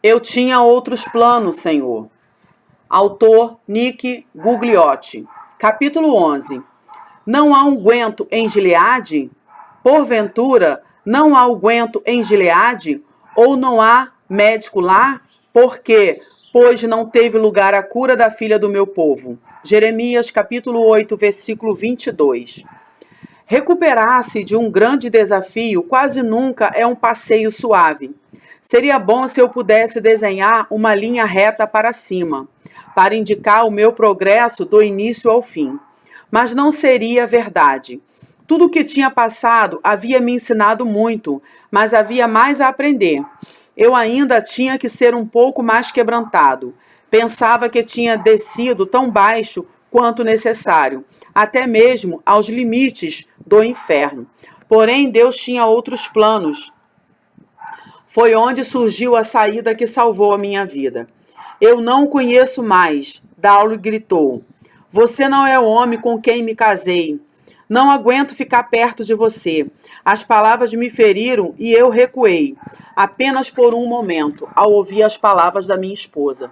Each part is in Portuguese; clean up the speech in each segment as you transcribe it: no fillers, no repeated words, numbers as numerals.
Eu tinha outros planos, Senhor. Autor Nick Gugliotti. Capítulo 11. Não há unguento em Gileade? Porventura, não há unguento em Gileade? Ou não há médico lá? Por quê? Pois não teve lugar a cura da filha do meu povo. Jeremias, capítulo 8, versículo 22. Recuperar-se de um grande desafio quase nunca é um passeio suave. Seria bom se eu pudesse desenhar uma linha reta para cima, para indicar o meu progresso do início ao fim. Mas não seria verdade. Tudo o que tinha passado havia me ensinado muito, mas havia mais a aprender. Eu ainda tinha que ser um pouco mais quebrantado. Pensava que tinha descido tão baixo quanto necessário, até mesmo aos limites do inferno. Porém, Deus tinha outros planos. Foi onde surgiu a saída que salvou a minha vida. Eu não o conheço mais, Daulo gritou. Você não é o homem com quem me casei. Não aguento ficar perto de você. As palavras me feriram e eu recuei, apenas por um momento, ao ouvir as palavras da minha esposa.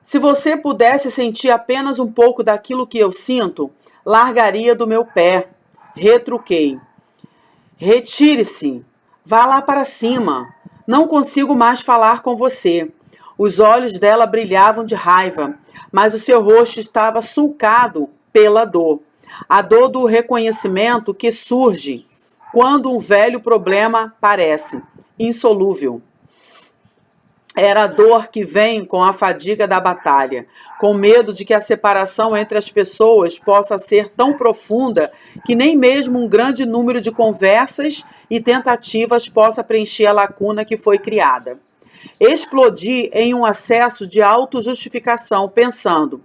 Se você pudesse sentir apenas um pouco daquilo que eu sinto, largaria do meu pé. Retruquei. Retire-se. Vá lá para cima. Não consigo mais falar com você. Os olhos dela brilhavam de raiva, mas o seu rosto estava sulcado pela dor. A dor do reconhecimento que surge quando um velho problema parece insolúvel. Era a dor que vem com a fadiga da batalha, com medo de que a separação entre as pessoas possa ser tão profunda que nem mesmo um grande número de conversas e tentativas possa preencher a lacuna que foi criada. Explodi em um acesso de autojustificação, pensando: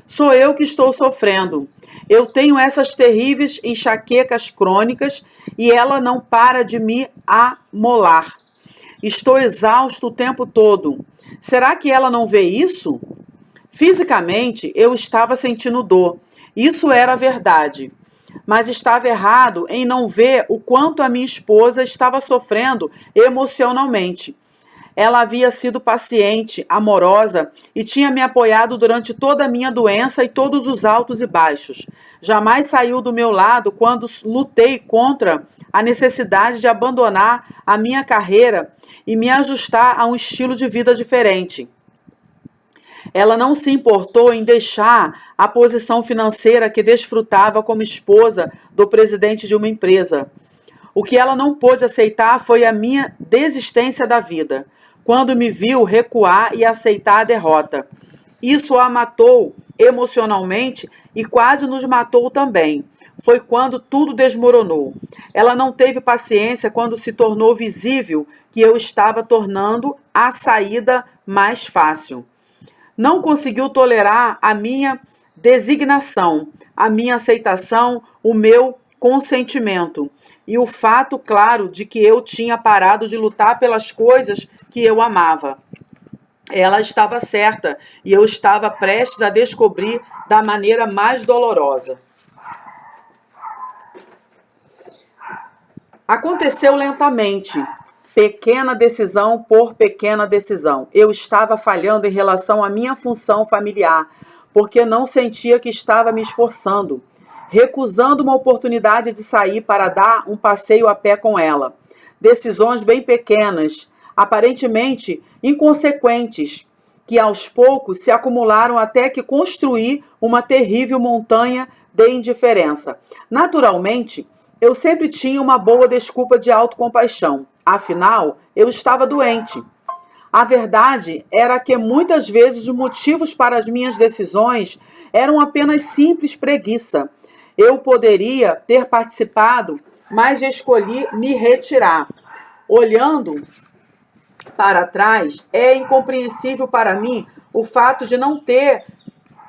sou eu que estou sofrendo. Eu tenho essas terríveis enxaquecas crônicas e ela não para de me amolar. Estou exausto o tempo todo. Será que ela não vê isso? Fisicamente, eu estava sentindo dor. Isso era verdade. Mas estava errado em não ver o quanto a minha esposa estava sofrendo emocionalmente. Ela havia sido paciente, amorosa e tinha me apoiado durante toda a minha doença e todos os altos e baixos. Jamais saiu do meu lado quando lutei contra a necessidade de abandonar a minha carreira e me ajustar a um estilo de vida diferente. Ela não se importou em deixar a posição financeira que desfrutava como esposa do presidente de uma empresa. O que ela não pôde aceitar foi a minha desistência da vida, quando me viu recuar e aceitar a derrota. Isso a matou emocionalmente e quase nos matou também. Foi quando tudo desmoronou. Ela não teve paciência quando se tornou visível que eu estava tornando a saída mais fácil. Não conseguiu tolerar a minha designação, a minha aceitação, o meu consentimento e o fato claro de que eu tinha parado de lutar pelas coisas que eu amava. Ela estava certa e eu estava prestes a descobrir da maneira mais dolorosa. Aconteceu lentamente, pequena decisão por pequena decisão. Eu estava falhando em relação à minha função familiar, porque não sentia que estava me esforçando, recusando uma oportunidade de sair para dar um passeio a pé com ela. Decisões bem pequenas, aparentemente inconsequentes, que aos poucos se acumularam até que construí uma terrível montanha de indiferença. Naturalmente, eu sempre tinha uma boa desculpa de autocompaixão. Afinal, eu estava doente. A verdade era que muitas vezes os motivos para as minhas decisões eram apenas simples preguiça. Eu poderia ter participado, mas escolhi me retirar. Olhando para trás, é incompreensível para mim o fato de não ter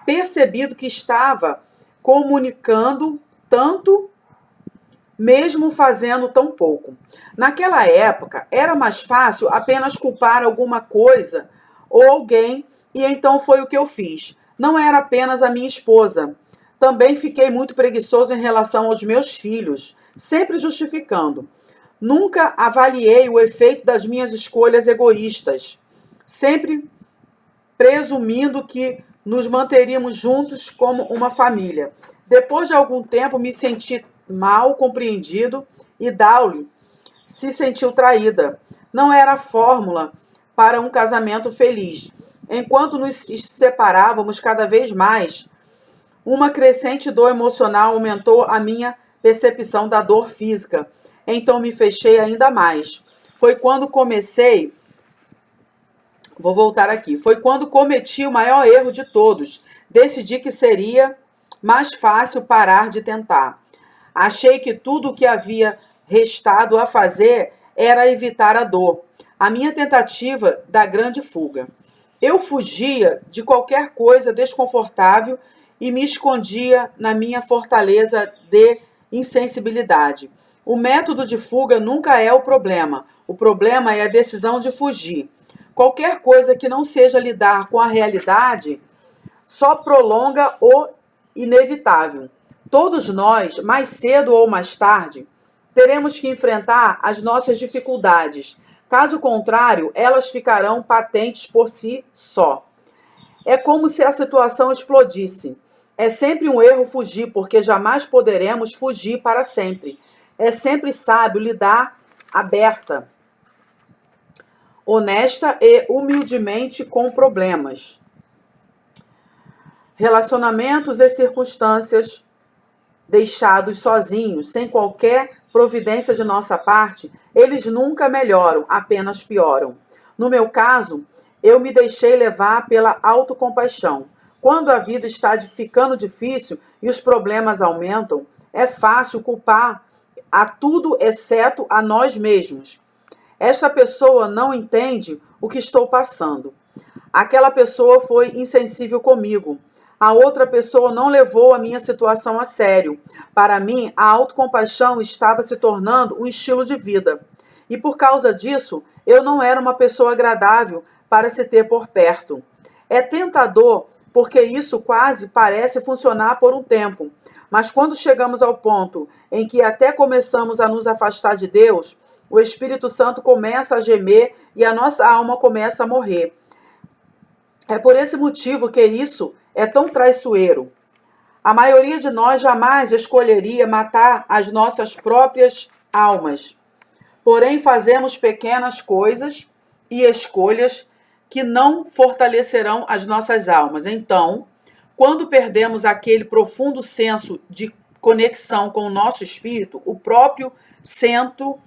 percebido que estava comunicando tanto, mesmo fazendo tão pouco. Naquela época, era mais fácil apenas culpar alguma coisa ou alguém, e então foi o que eu fiz. Não era apenas a minha esposa. Também fiquei muito preguiçoso em relação aos meus filhos, sempre justificando. Nunca avaliei o efeito das minhas escolhas egoístas. sempre presumindo que nos manteríamos juntos como uma família. Depois de algum tempo, me senti mal compreendido e Dauli se sentiu traída. Não era a fórmula para um casamento feliz. Enquanto nos separávamos cada vez mais, uma crescente dor emocional aumentou a minha percepção da dor física. Então me fechei ainda mais. Foi quando cometi o maior erro de todos. Decidi que seria mais fácil parar de tentar. Achei que tudo o que havia restado a fazer era evitar a dor. A minha tentativa da grande fuga. Eu fugia de qualquer coisa desconfortável e me escondia na minha fortaleza de insensibilidade. O método de fuga nunca é o problema. O problema é a decisão de fugir. Qualquer coisa que não seja lidar com a realidade só prolonga o inevitável. Todos nós, mais cedo ou mais tarde, teremos que enfrentar as nossas dificuldades. Caso contrário, elas ficarão patentes por si só. É como se a situação explodisse. É sempre um erro fugir, porque jamais poderemos fugir para sempre. É sempre sábio lidar aberta, honesta e humildemente com problemas, relacionamentos e circunstâncias deixados sozinhos, sem qualquer providência de nossa parte, eles nunca melhoram, apenas pioram. No meu caso, eu me deixei levar pela autocompaixão. Quando a vida está ficando difícil e os problemas aumentam, é fácil culpar a tudo exceto a nós mesmos. Esta pessoa não entende o que estou passando. Aquela pessoa foi insensível comigo. A outra pessoa não levou a minha situação a sério. Para mim, a autocompaixão estava se tornando um estilo de vida. E por causa disso, eu não era uma pessoa agradável para se ter por perto. É tentador, porque isso quase parece funcionar por um tempo. Mas quando chegamos ao ponto em que até começamos a nos afastar de Deus, o Espírito Santo começa a gemer e a nossa alma começa a morrer. É por esse motivo que isso é tão traiçoeiro. A maioria de nós jamais escolheria matar as nossas próprias almas. Porém, fazemos pequenas coisas e escolhas que não fortalecerão as nossas almas. Então, quando perdemos aquele profundo senso de conexão com o nosso espírito, o próprio centro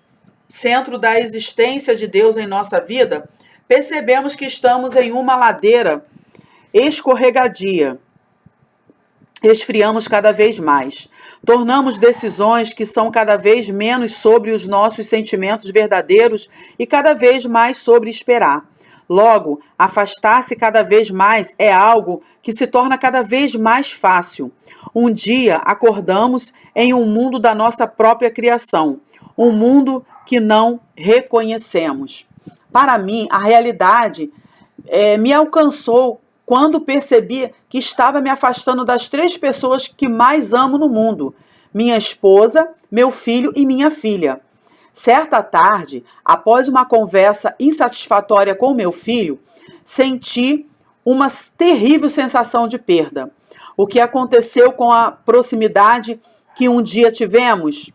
da existência de Deus em nossa vida, percebemos que estamos em uma ladeira escorregadia. Esfriamos cada vez mais. Tornamos decisões que são cada vez menos sobre os nossos sentimentos verdadeiros e cada vez mais sobre esperar. Logo, afastar-se cada vez mais é algo que se torna cada vez mais fácil. Um dia acordamos em um mundo da nossa própria criação, um mundo que não reconhecemos. Para mim, a realidade me alcançou quando percebi que estava me afastando das 3 pessoas que mais amo no mundo: minha esposa, meu filho e minha filha. Certa tarde, após uma conversa insatisfatória com meu filho, senti uma terrível sensação de perda. O que aconteceu com a proximidade que um dia tivemos?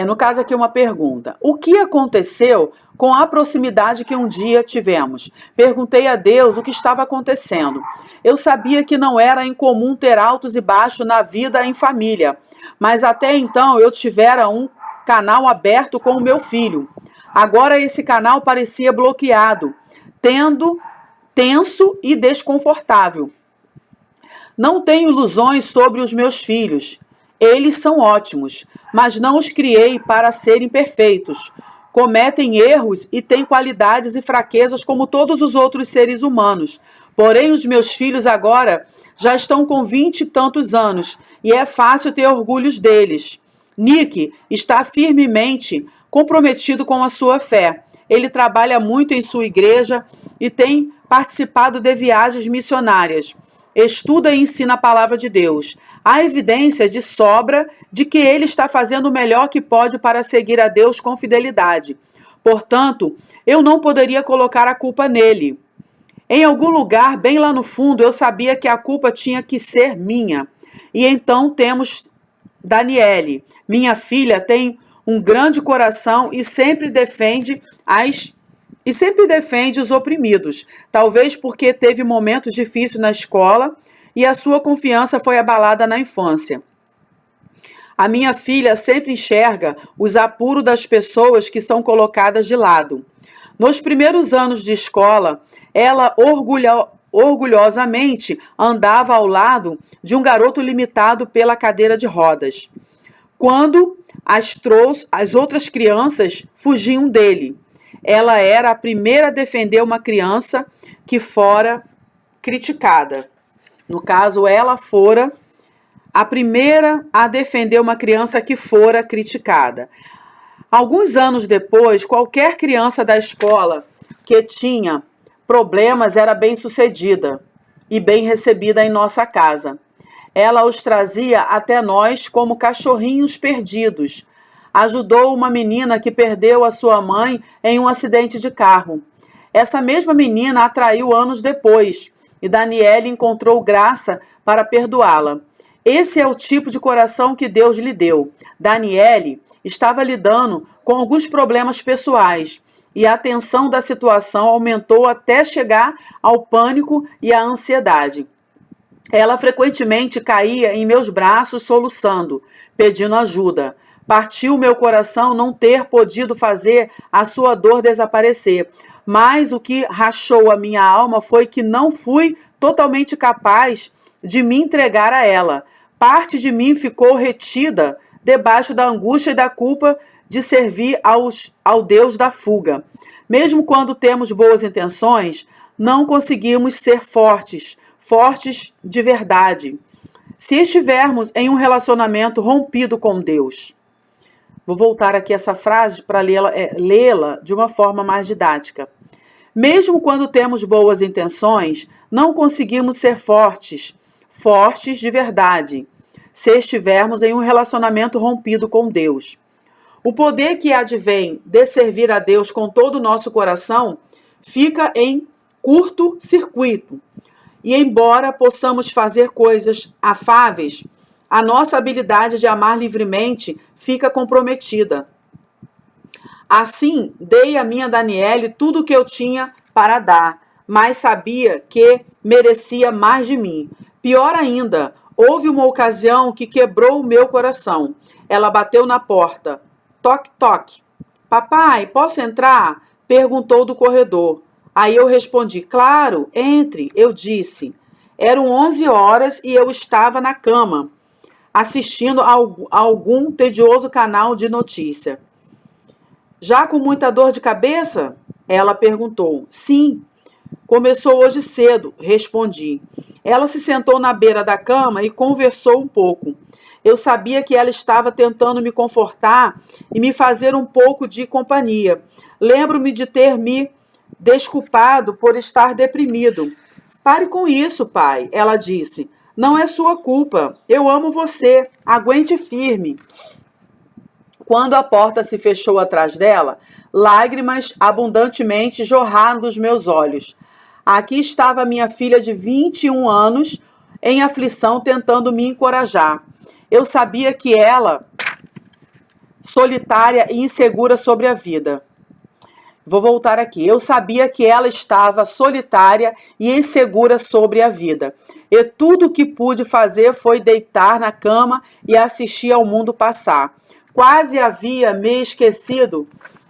No caso aqui uma pergunta. O que aconteceu com a proximidade que um dia tivemos? Perguntei a Deus o que estava acontecendo. Eu sabia que não era incomum ter altos e baixos na vida em família, mas até então eu tivera um canal aberto com o meu filho. Agora esse canal parecia bloqueado, tenso e desconfortável. Não tenho ilusões sobre os meus filhos. Eles são ótimos, mas não os criei para serem perfeitos. Cometem erros e têm qualidades e fraquezas como todos os outros seres humanos. Porém, os meus filhos agora já estão com 20 e tantos anos e é fácil ter orgulhos deles. Nick está firmemente comprometido com a sua fé. Ele trabalha muito em sua igreja e tem participado de viagens missionárias. Estuda e ensina a palavra de Deus. Há evidências de sobra de que ele está fazendo o melhor que pode para seguir a Deus com fidelidade. Portanto, eu não poderia colocar a culpa nele. Em algum lugar, bem lá no fundo, eu sabia que a culpa tinha que ser minha. E então temos Daniele. Minha filha tem um grande coração e sempre defende os oprimidos. Talvez porque teve momentos difíceis na escola e a sua confiança foi abalada na infância. A minha filha sempre enxerga os apuros das pessoas que são colocadas de lado. Nos primeiros anos de escola, ela orgulhosamente andava ao lado de um garoto limitado pela cadeira de rodas. Quando as outras crianças fugiam dele, ela era a primeira a defender uma criança que fora criticada. No caso, ela fora a primeira a defender uma criança que fora criticada. Alguns anos depois, qualquer criança da escola que tinha problemas era bem-sucedida e bem recebida em nossa casa. Ela os trazia até nós como cachorrinhos perdidos. Ajudou uma menina que perdeu a sua mãe em um acidente de carro. Essa mesma menina a traiu anos depois e Daniele encontrou graça para perdoá-la. Esse é o tipo de coração que Deus lhe deu. Daniele estava lidando com alguns problemas pessoais e a tensão da situação aumentou até chegar ao pânico e à ansiedade. Ela frequentemente caía em meus braços soluçando, pedindo ajuda. Partiu meu coração não ter podido fazer a sua dor desaparecer, mas o que rachou a minha alma foi que não fui totalmente capaz de me entregar a ela. Parte de mim ficou retida debaixo da angústia e da culpa de servir ao Deus da fuga. Mesmo quando temos boas intenções, não conseguimos ser fortes de verdade, se estivermos em um relacionamento rompido com Deus. Vou voltar aqui essa frase para lê-la de uma forma mais didática. Mesmo quando temos boas intenções, não conseguimos ser fortes de verdade, se estivermos em um relacionamento rompido com Deus. O poder que advém de servir a Deus com todo o nosso coração fica em curto circuito. E embora possamos fazer coisas afáveis, a nossa habilidade de amar livremente fica comprometida. Assim, dei a minha Daniele tudo o que eu tinha para dar, mas sabia que merecia mais de mim. Pior ainda, houve uma ocasião que quebrou o meu coração. Ela bateu na porta. Toque, toque. Papai, posso entrar? Perguntou do corredor. Aí eu respondi, claro, entre, eu disse. Eram 11 horas e eu estava na cama, assistindo a algum tedioso canal de notícia. Já com muita dor de cabeça? Ela perguntou. Sim, começou hoje cedo, respondi. Ela se sentou na beira da cama e conversou um pouco. Eu sabia que ela estava tentando me confortar e me fazer um pouco de companhia. Lembro-me de ter me desculpado por estar deprimido. Pare com isso, pai, ela disse. Não é sua culpa. Eu amo você. Aguente firme. Quando a porta se fechou atrás dela, lágrimas abundantemente jorraram dos meus olhos. Aqui estava minha filha de 21 anos, em aflição, tentando me encorajar. Eu sabia que ela, solitária e insegura sobre a vida. Vou voltar aqui. Eu sabia que ela estava solitária e insegura sobre a vida. E tudo o que pude fazer foi deitar na cama e assistir ao mundo passar. Quase havia me esquecido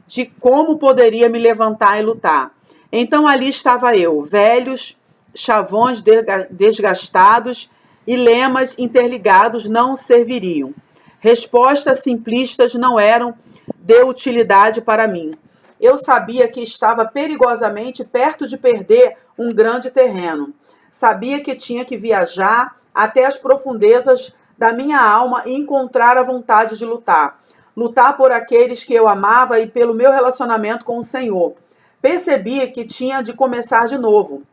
de como poderia me levantar e lutar. Então ali estava eu, velhos chavões desgastados e lemas interligados não serviriam. Respostas simplistas não eram de utilidade para mim. Eu sabia que estava perigosamente perto de perder um grande terreno. Sabia que tinha que viajar até as profundezas da minha alma e encontrar a vontade de lutar. Lutar por aqueles que eu amava e pelo meu relacionamento com o Senhor. Percebi que tinha de começar de novo.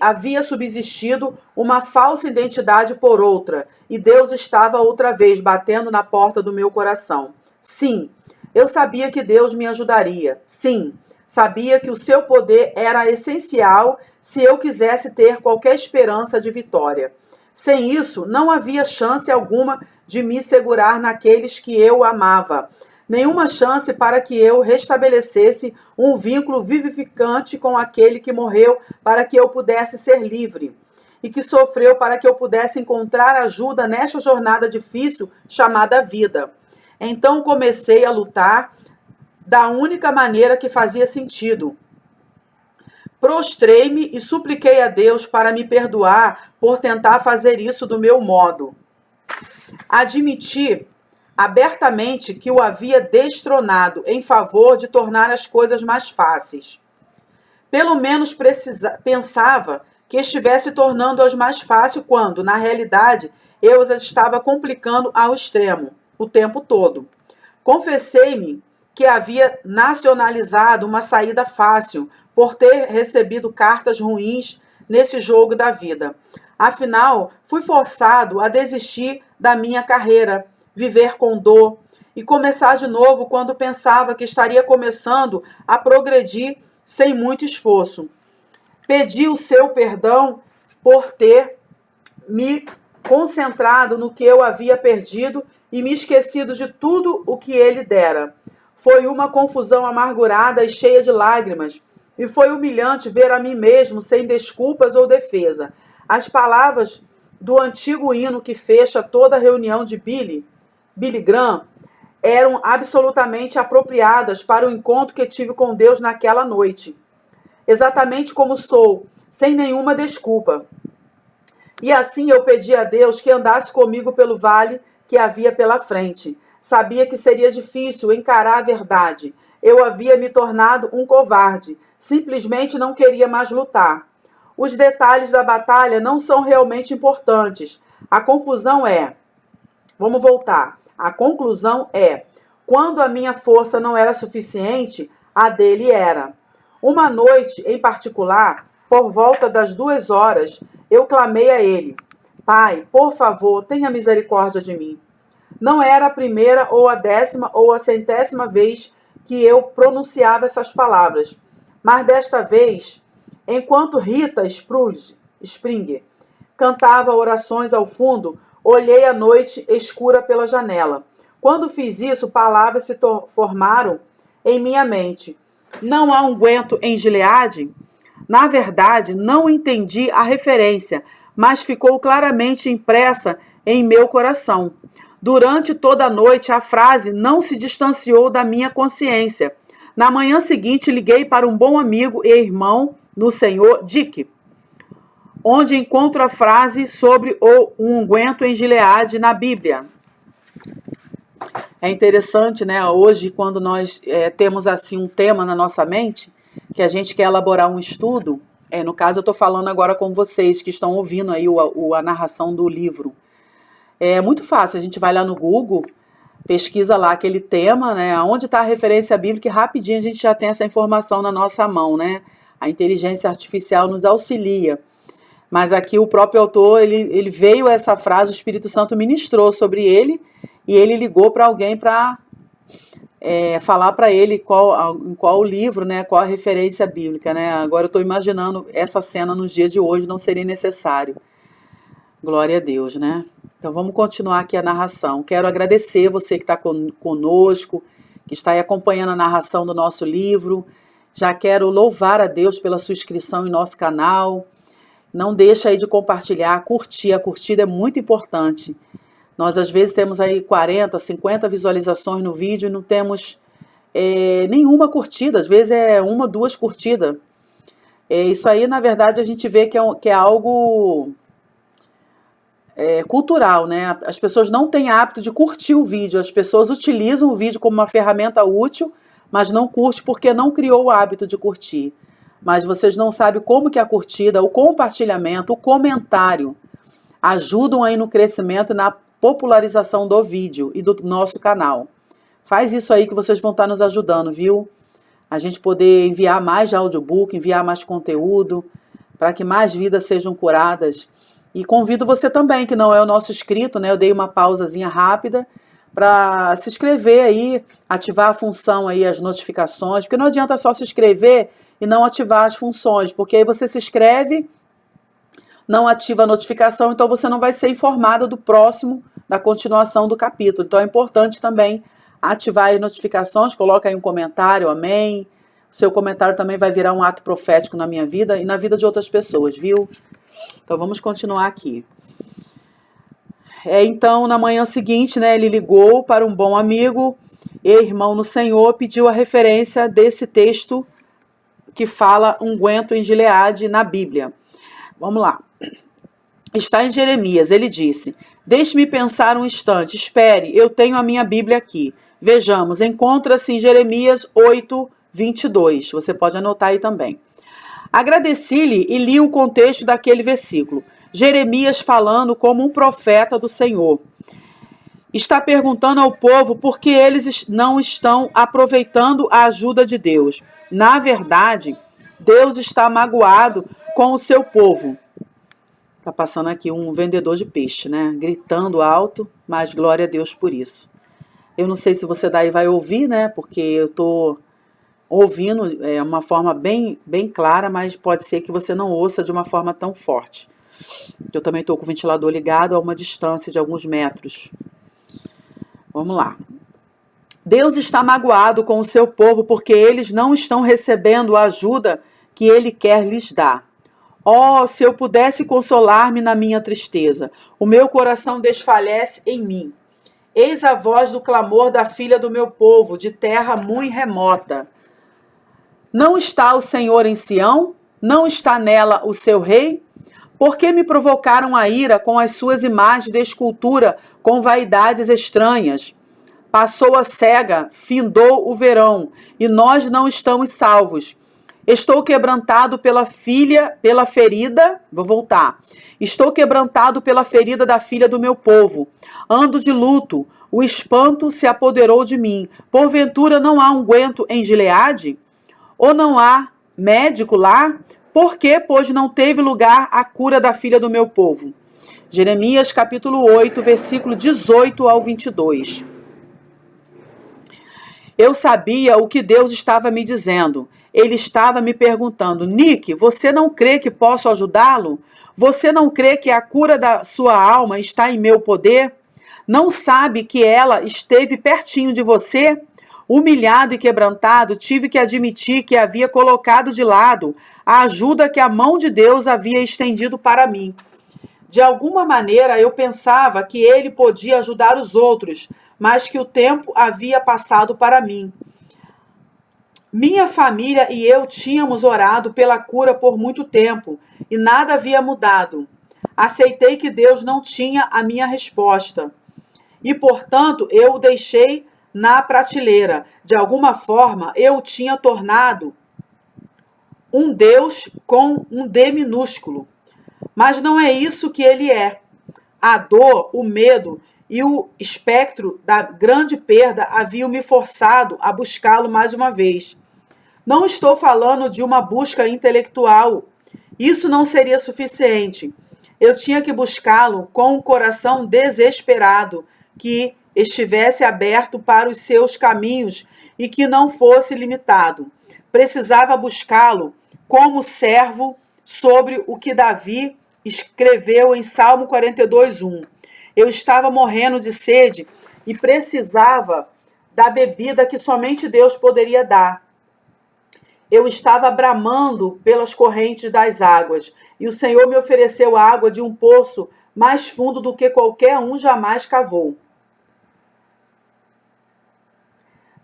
Havia subsistido uma falsa identidade por outra, e Deus estava outra vez batendo na porta do meu coração. Sim, eu sabia que Deus me ajudaria. Sim, Sabia que o seu poder era essencial se eu quisesse ter qualquer esperança de vitória. Sem isso, não havia chance alguma de me segurar naqueles que eu amava. Nenhuma chance para que eu restabelecesse um vínculo vivificante com aquele que morreu para que eu pudesse ser livre e que sofreu para que eu pudesse encontrar ajuda nesta jornada difícil chamada vida. Então comecei a lutar da única maneira que fazia sentido. Prostrei-me e supliquei a Deus para me perdoar por tentar fazer isso do meu modo. Admiti abertamente que o havia destronado em favor de tornar as coisas mais fáceis. Pelo menos pensava que estivesse tornando-as mais fáceis quando, na realidade, eu as estava complicando ao extremo, o tempo todo. Confessei-me que havia nacionalizado uma saída fácil por ter recebido cartas ruins nesse jogo da vida. Afinal, fui forçado a desistir da minha carreira, viver com dor e começar de novo quando pensava que estaria começando a progredir sem muito esforço. Pedi o seu perdão por ter me concentrado no que eu havia perdido e me esquecido de tudo o que ele dera. Foi uma confusão amargurada e cheia de lágrimas, e foi humilhante ver a mim mesmo sem desculpas ou defesa. As palavras do antigo hino que fecha toda a reunião de Billy Graham eram absolutamente apropriadas para o encontro que tive com Deus naquela noite. Exatamente como sou, sem nenhuma desculpa. E assim eu pedi a Deus que andasse comigo pelo vale que havia pela frente. Sabia que seria difícil encarar a verdade. Eu havia me tornado um covarde. Simplesmente não queria mais lutar. Os detalhes da batalha não são realmente importantes. A confusão é... Vamos voltar. A conclusão é... Quando a minha força não era suficiente, a dele era. Uma noite, em particular, por volta das 2 horas, eu clamei a ele. Pai, por favor, tenha misericórdia de mim. Não era a primeira ou a 10ª ou a 100ª vez que eu pronunciava essas palavras. Mas desta vez, enquanto Rita Springer cantava orações ao fundo, olhei a noite escura pela janela. Quando fiz isso, palavras se formaram em minha mente. Não há unguento em Gileade? Na verdade, não entendi a referência, mas ficou claramente impressa em meu coração. Durante toda a noite, a frase não se distanciou da minha consciência. Na manhã seguinte, liguei para um bom amigo e irmão no Senhor, Dick, onde encontro a frase sobre o unguento em Gileade na Bíblia. É interessante, né? Hoje, quando nós temos assim um tema na nossa mente, que a gente quer elaborar um estudo, no caso eu estou falando agora com vocês que estão ouvindo aí a narração do livro. É muito fácil, a gente vai lá no Google, pesquisa lá aquele tema, né? Onde está a referência bíblica e rapidinho a gente já tem essa informação na nossa mão, né? A inteligência artificial nos auxilia. Mas aqui o próprio autor, ele veio essa frase, o Espírito Santo ministrou sobre ele e ele ligou para alguém para falar para ele em qual livro, né? Qual a referência bíblica, né? Agora eu estou imaginando essa cena nos dias de hoje, não seria necessário. Glória a Deus, né? Então vamos continuar aqui a narração. Quero agradecer você que está conosco, que está aí acompanhando a narração do nosso livro. Já quero louvar a Deus pela sua inscrição em nosso canal. Não deixa aí de compartilhar, curtir. A curtida é muito importante. Nós às vezes temos aí 40, 50 visualizações no vídeo e não temos nenhuma curtida. Às vezes é 1, 2 curtidas. Isso aí, na verdade, a gente vê que é algo... cultural, né? As pessoas não têm hábito de curtir o vídeo, as pessoas utilizam o vídeo como uma ferramenta útil, mas não curte porque não criou o hábito de curtir. Mas vocês não sabem como que a curtida, o compartilhamento, o comentário ajudam aí no crescimento e na popularização do vídeo e do nosso canal. Faz isso aí que vocês vão estar nos ajudando, viu? A gente poder enviar mais audiobook, enviar mais conteúdo, para que mais vidas sejam curadas. E convido você também, que não é o nosso inscrito, né? Eu dei uma pausazinha rápida, para se inscrever aí, ativar a função aí, as notificações, porque não adianta só se inscrever e não ativar as funções, porque aí você se inscreve, não ativa a notificação, então você não vai ser informado do próximo, da continuação do capítulo. Então é importante também ativar as notificações, coloca aí um comentário, amém. Seu comentário também vai virar um ato profético na minha vida e na vida de outras pessoas, viu? Então vamos continuar aqui. Então, na manhã seguinte, né, ele ligou para um bom amigo e irmão no Senhor, pediu a referência desse texto que fala unguento em Gileade na Bíblia. Vamos lá. Está em Jeremias, ele disse: deixe-me pensar um instante, espere, eu tenho a minha Bíblia aqui. Vejamos, encontra-se em Jeremias 8, 22. Você pode anotar aí também. Agradeci-lhe e li o contexto daquele versículo. Jeremias falando como um profeta do Senhor. Está perguntando ao povo por que eles não estão aproveitando a ajuda de Deus. Na verdade, Deus está magoado com o seu povo. Está passando aqui um vendedor de peixe, né? Gritando alto, mas glória a Deus por isso. Eu não sei se você daí vai ouvir, né? Porque eu estou ouvindo uma forma bem clara, mas pode ser que você não ouça de uma forma tão forte. Eu também estou com o ventilador ligado a uma distância de alguns metros. Vamos lá. Deus está magoado com o seu povo porque eles não estão recebendo a ajuda que ele quer lhes dar. Oh, se eu pudesse consolar-me na minha tristeza, o meu coração desfalece em mim. Eis a voz do clamor da filha do meu povo, de terra muito remota. Não está o Senhor em Sião? Não está nela o seu rei? Por que me provocaram a ira com as suas imagens de escultura, com vaidades estranhas? Passou a cega, findou o verão, e nós não estamos salvos. Estou quebrantado pela ferida, vou voltar. Estou quebrantado pela ferida da filha do meu povo. Ando de luto, o espanto se apoderou de mim. Porventura não há unguento em Gileade? Ou não há médico lá? Por que, pois, não teve lugar a cura da filha do meu povo? Jeremias capítulo 8, versículo 18 ao 22. Eu sabia o que Deus estava me dizendo. Ele estava me perguntando: Nick, você não crê que posso ajudá-lo? Você não crê que a cura da sua alma está em meu poder? Não sabe que ela esteve pertinho de você? Humilhado e quebrantado, tive que admitir que havia colocado de lado a ajuda que a mão de Deus havia estendido para mim. De alguma maneira, eu pensava que ele podia ajudar os outros, mas que o tempo havia passado para mim. Minha família e eu tínhamos orado pela cura por muito tempo e nada havia mudado. Aceitei que Deus não tinha a minha resposta e, portanto, eu o deixei na prateleira. De alguma forma, eu o tinha tornado um Deus com um D minúsculo. Mas não é isso que ele é. A dor, o medo e o espectro da grande perda haviam me forçado a buscá-lo mais uma vez. Não estou falando de uma busca intelectual. Isso não seria suficiente. Eu tinha que buscá-lo com um coração desesperado, que estivesse aberto para os seus caminhos e que não fosse limitado. Precisava buscá-lo como servo sobre o que Davi escreveu em Salmo 42:1. Eu estava morrendo de sede e precisava da bebida que somente Deus poderia dar. Eu estava bramando pelas correntes das águas, e o Senhor me ofereceu água de um poço mais fundo do que qualquer um jamais cavou.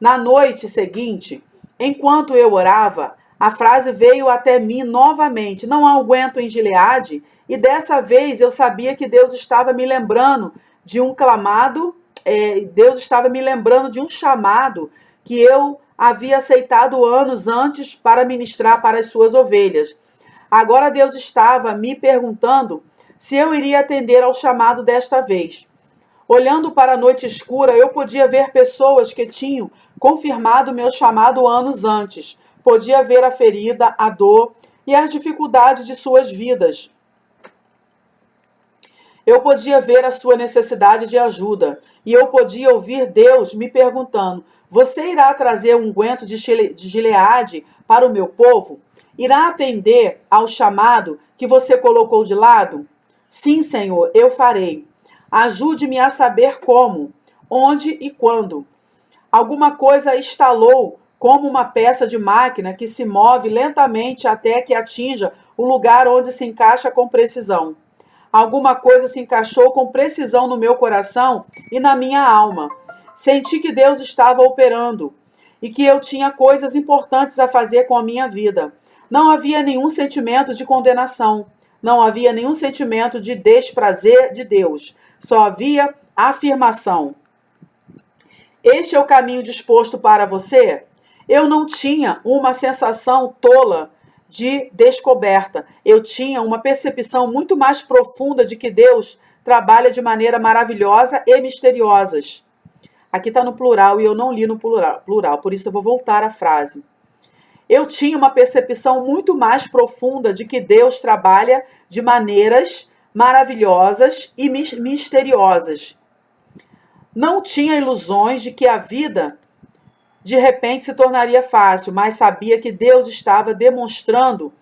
Na noite seguinte, enquanto eu orava, a frase veio até mim novamente: não há unguento em Gileade? E dessa vez eu sabia que Deus estava me lembrando de um Deus estava me lembrando de um chamado que eu havia aceitado anos antes para ministrar para as suas ovelhas. Agora Deus estava me perguntando se eu iria atender ao chamado desta vez. Olhando para a noite escura, eu podia ver pessoas que tinham confirmado meu chamado anos antes. Podia ver a ferida, a dor e as dificuldades de suas vidas. Eu podia ver a sua necessidade de ajuda, e eu podia ouvir Deus me perguntando: você irá trazer um unguento de Gileade para o meu povo? Irá atender ao chamado que você colocou de lado? Sim, Senhor, eu farei. Ajude-me a saber como, onde e quando. Alguma coisa estalou como uma peça de máquina que se move lentamente até que atinja o lugar onde se encaixa com precisão. Alguma coisa se encaixou com precisão no meu coração e na minha alma. Senti que Deus estava operando e que eu tinha coisas importantes a fazer com a minha vida. Não havia nenhum sentimento de condenação. Não havia nenhum sentimento de desprazer de Deus. Só havia afirmação. Este é o caminho disposto para você? Eu não tinha uma sensação tola de descoberta. Eu tinha uma percepção muito mais profunda de que Deus trabalha de maneira maravilhosa e misteriosas. Aqui está no plural e eu não li no plural, por isso eu vou voltar à frase. Eu tinha uma percepção muito mais profunda de que Deus trabalha de maneiras maravilhosas e misteriosas. Não tinha ilusões de que a vida de repente se tornaria fácil, mas sabia que Deus estava demonstrando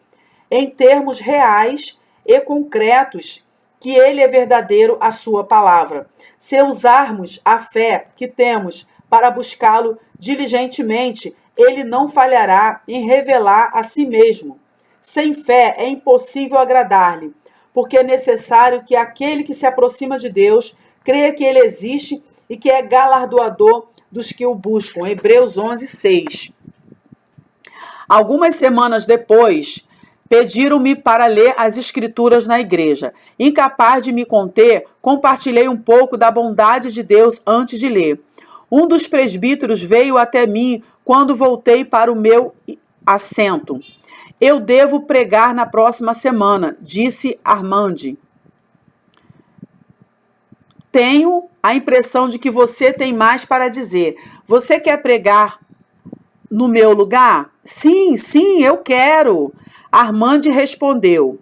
em termos reais e concretos que Ele é verdadeiro à sua palavra. Se usarmos a fé que temos para buscá-lo diligentemente, Ele não falhará em revelar a si mesmo. Sem fé é impossível agradar-lhe, porque é necessário que aquele que se aproxima de Deus creia que Ele existe e que é galardoador dos que o buscam. Hebreus 11:6. Algumas semanas depois, pediram-me para ler as escrituras na igreja. Incapaz de me conter, compartilhei um pouco da bondade de Deus antes de ler. Um dos presbíteros veio até mim quando voltei para o meu assento. Eu devo pregar na próxima semana, disse Armand. Tenho a impressão de que você tem mais para dizer. Você quer pregar no meu lugar? Sim, eu quero. Armand respondeu.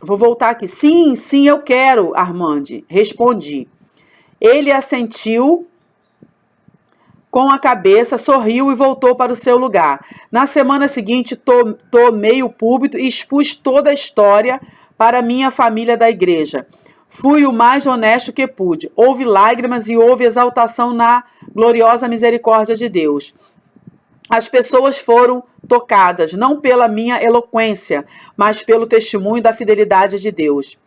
Vou voltar aqui. Sim, eu quero, Armand. Respondi. Ele assentiu com a cabeça, sorriu e voltou para o seu lugar. Na semana seguinte, tomei o púlpito e expus toda a história para minha família da igreja. Fui o mais honesto que pude. Houve lágrimas e houve exaltação na gloriosa misericórdia de Deus. As pessoas foram tocadas, não pela minha eloquência, mas pelo testemunho da fidelidade de Deus.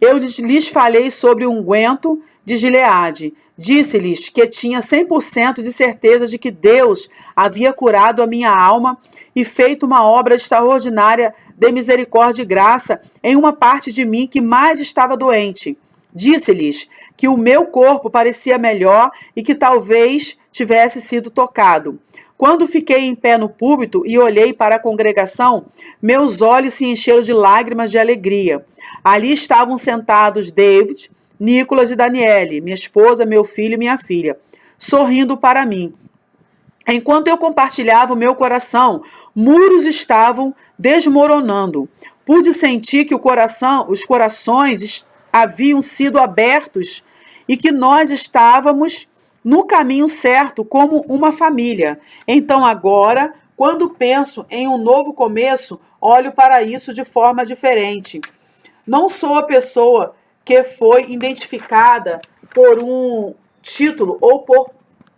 Eu lhes falei sobre o unguento de Gileade. Disse-lhes que tinha 100% de certeza de que Deus havia curado a minha alma e feito uma obra extraordinária de misericórdia e graça em uma parte de mim que mais estava doente. Disse-lhes que o meu corpo parecia melhor e que talvez tivesse sido tocado. Quando fiquei em pé no púlpito e olhei para a congregação, meus olhos se encheram de lágrimas de alegria. Ali estavam sentados David, Nicolas e Daniele, minha esposa, meu filho e minha filha, sorrindo para mim. Enquanto eu compartilhava o meu coração, muros estavam desmoronando. Pude sentir que os corações haviam sido abertos e que nós estávamos no caminho certo como uma família. Então agora, quando penso em um novo começo, olho para isso de forma diferente. Não sou a pessoa que foi identificada por um título ou por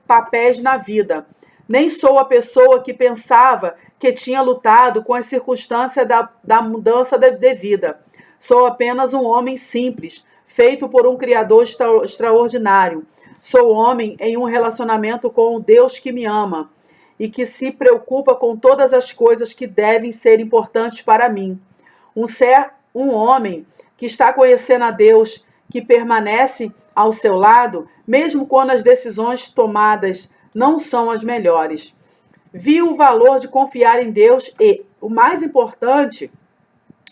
papéis na vida. Nem sou a pessoa que pensava que tinha lutado com as circunstâncias da mudança de vida. Sou apenas um homem simples, feito por um Criador extraordinário. Sou homem em um relacionamento com o Deus que me ama e que se preocupa com todas as coisas que devem ser importantes para mim. Um homem que está conhecendo a Deus, que permanece ao seu lado, mesmo quando as decisões tomadas não são as melhores. Vi o valor de confiar em Deus e, o mais importante,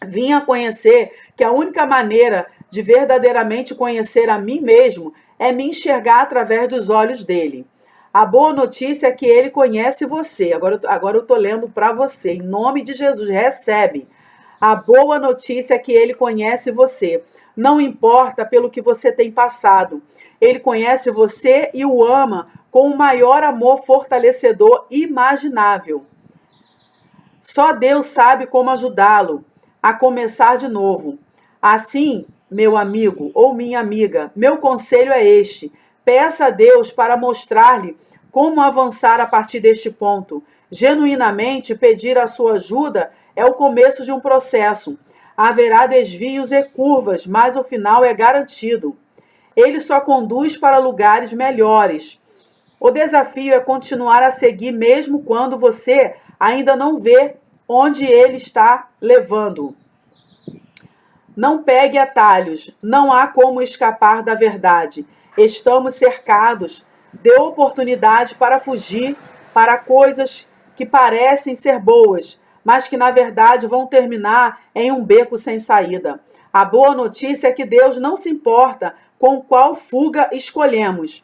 vim a conhecer que a única maneira de verdadeiramente conhecer a mim mesmo é me enxergar através dos olhos dele. A boa notícia é que ele conhece você. Agora eu estou lendo para você. Em nome de Jesus, recebe. A boa notícia é que ele conhece você. Não importa pelo que você tem passado. Ele conhece você e o ama com o maior amor fortalecedor imaginável. Só Deus sabe como ajudá-lo a começar de novo. Assim, meu amigo ou minha amiga, meu conselho é este: peça a Deus para mostrar-lhe como avançar a partir deste ponto. Genuinamente pedir a sua ajuda é o começo de um processo. Haverá desvios e curvas, mas o final é garantido. Ele só conduz para lugares melhores. O desafio é continuar a seguir mesmo quando você ainda não vê onde ele está levando. Não pegue atalhos, não há como escapar da verdade. Estamos cercados. Dê oportunidade para fugir para coisas que parecem ser boas, mas que na verdade vão terminar em um beco sem saída. A boa notícia é que Deus não se importa com qual fuga escolhemos.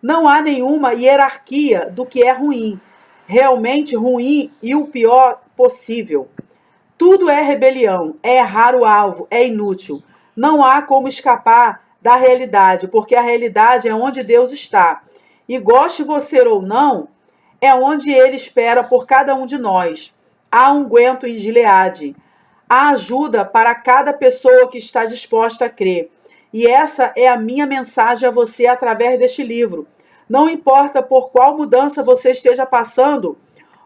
Não há nenhuma hierarquia do que é ruim, realmente ruim e o pior possível. Tudo é rebelião, é errar o alvo, é inútil. Não há como escapar da realidade, porque a realidade é onde Deus está. E goste você ou não, é onde Ele espera por cada um de nós. Há unguento em Gileade. Há ajuda para cada pessoa que está disposta a crer. E essa é a minha mensagem a você através deste livro. Não importa por qual mudança você esteja passando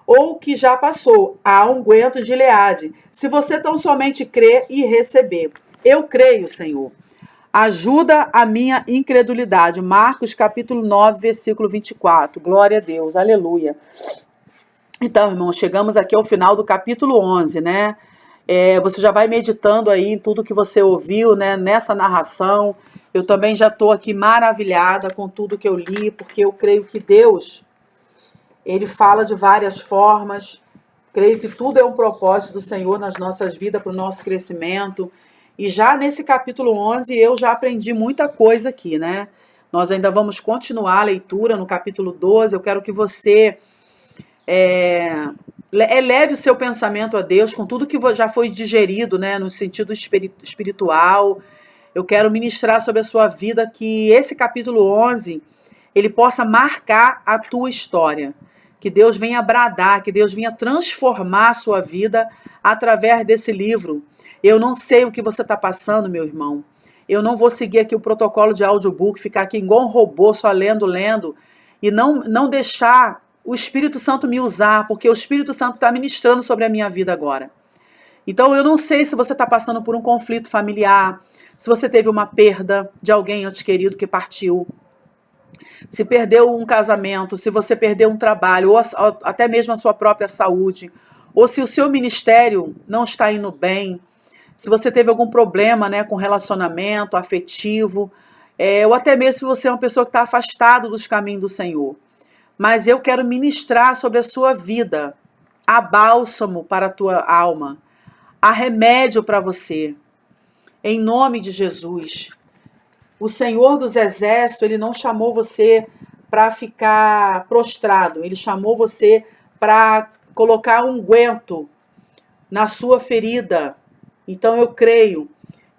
ou que já passou, há unguento em Gileade. Se você tão somente crer e receber. Eu creio, Senhor. Ajuda a minha incredulidade. Marcos capítulo 9, versículo 24. Glória a Deus, aleluia. Então, irmãos, chegamos aqui ao final do capítulo 11, né? Você já vai meditando aí em tudo que você ouviu, né? Nessa narração. Eu também já estou aqui maravilhada com tudo que eu li, porque eu creio que Deus, Ele fala de várias formas. Creio que tudo é um propósito do Senhor nas nossas vidas, para o nosso crescimento. E já nesse capítulo 11 eu já aprendi muita coisa aqui, né? Nós ainda vamos continuar a leitura no capítulo 12. Eu quero que você eleve o seu pensamento a Deus com tudo que já foi digerido, né? No sentido espiritual. Eu quero ministrar sobre a sua vida que esse capítulo 11 ele possa marcar a tua história. Que Deus venha bradar, que Deus venha transformar a sua vida através desse livro. Eu não sei o que você está passando, meu irmão. Eu não vou seguir aqui o protocolo de audiobook, ficar aqui igual um robô, só lendo, e não deixar o Espírito Santo me usar, porque o Espírito Santo está ministrando sobre a minha vida agora. Então, eu não sei se você está passando por um conflito familiar, se você teve uma perda de alguém ente querido que partiu, se perdeu um casamento, se você perdeu um trabalho, ou até mesmo a sua própria saúde, ou se o seu ministério não está indo bem, se você teve algum problema, né, com relacionamento afetivo, ou até mesmo se você é uma pessoa que está afastada dos caminhos do Senhor. Mas eu quero ministrar sobre a sua vida. Há bálsamo para a tua alma. Há remédio para você. Em nome de Jesus. O Senhor dos Exércitos, Ele não chamou você para ficar prostrado. Ele chamou você para colocar unguento na sua ferida. Então eu creio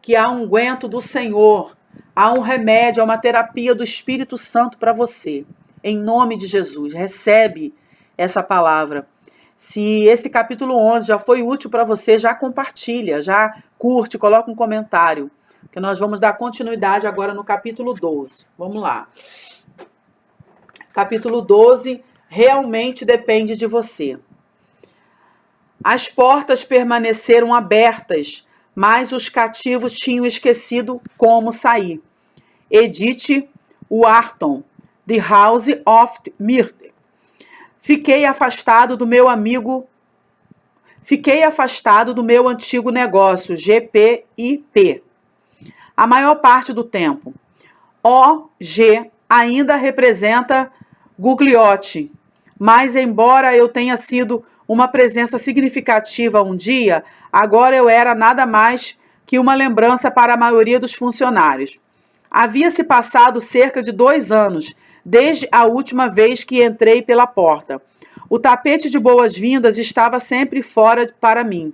que há um unguento do Senhor, há um remédio, há uma terapia do Espírito Santo para você. Em nome de Jesus, recebe essa palavra. Se esse capítulo 11 já foi útil para você, já compartilha, já curte, coloca um comentário, que nós vamos dar continuidade agora no capítulo 12. Vamos lá. Capítulo 12 realmente depende de você. As portas permaneceram abertas, mas os cativos tinham esquecido como sair. Edith Wharton, The House of Mirth. Fiquei afastado do meu antigo negócio, GPIP. A maior parte do tempo. OG ainda representa Gugliotti, mas embora eu tenha sido uma presença significativa um dia, agora eu era nada mais que uma lembrança para a maioria dos funcionários. Havia-se passado cerca de 2 anos, desde a última vez que entrei pela porta. O tapete de boas-vindas estava sempre fora para mim.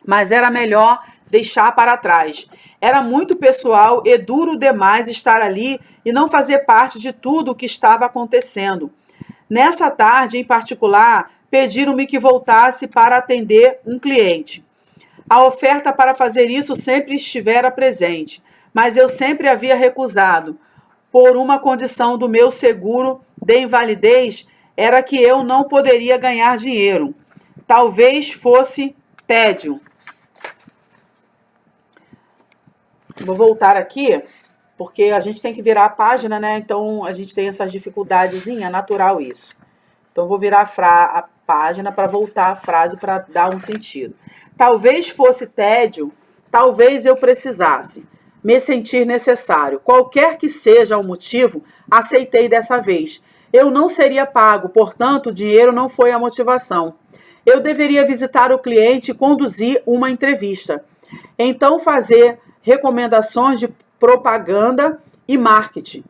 mas era melhor deixar para trás. Era muito pessoal e duro demais estar ali e não fazer parte de tudo o que estava acontecendo. Nessa tarde, em particular, pediram-me que voltasse para atender um cliente. A oferta para fazer isso sempre estivera presente, mas eu sempre havia recusado. Por uma condição do meu seguro de invalidez, era que eu não poderia ganhar dinheiro. Talvez fosse tédio. Vou voltar aqui, porque a gente tem que virar a página, né? Então, a gente tem essas dificuldades, é natural isso. Então, vou virar a página para voltar a frase para dar um sentido. Talvez fosse tédio, talvez eu precisasse me sentir necessário. Qualquer que seja o motivo, aceitei dessa vez. Eu não seria pago, portanto, o dinheiro não foi a motivação. Eu deveria visitar o cliente e conduzir uma entrevista. Então, fazer recomendações de propaganda e marketing.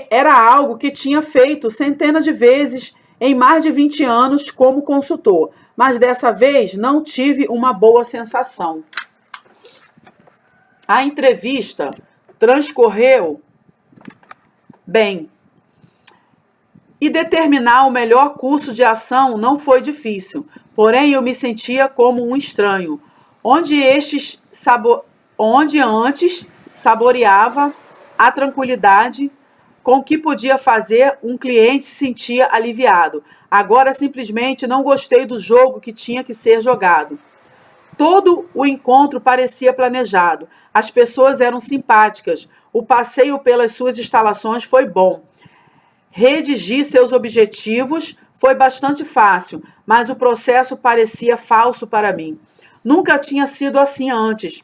Era algo que tinha feito centenas de vezes em mais de 20 anos como consultor, mas dessa vez não tive uma boa sensação. A entrevista transcorreu bem e determinar o melhor curso de ação não foi difícil, porém eu me sentia como um estranho, onde antes saboreava a tranquilidade com que podia fazer um cliente se sentia aliviado. Agora simplesmente não gostei do jogo que tinha que ser jogado. Todo o encontro parecia planejado. As pessoas eram simpáticas. O passeio pelas suas instalações foi bom. Redigir seus objetivos foi bastante fácil, mas o processo parecia falso para mim. Nunca tinha sido assim antes.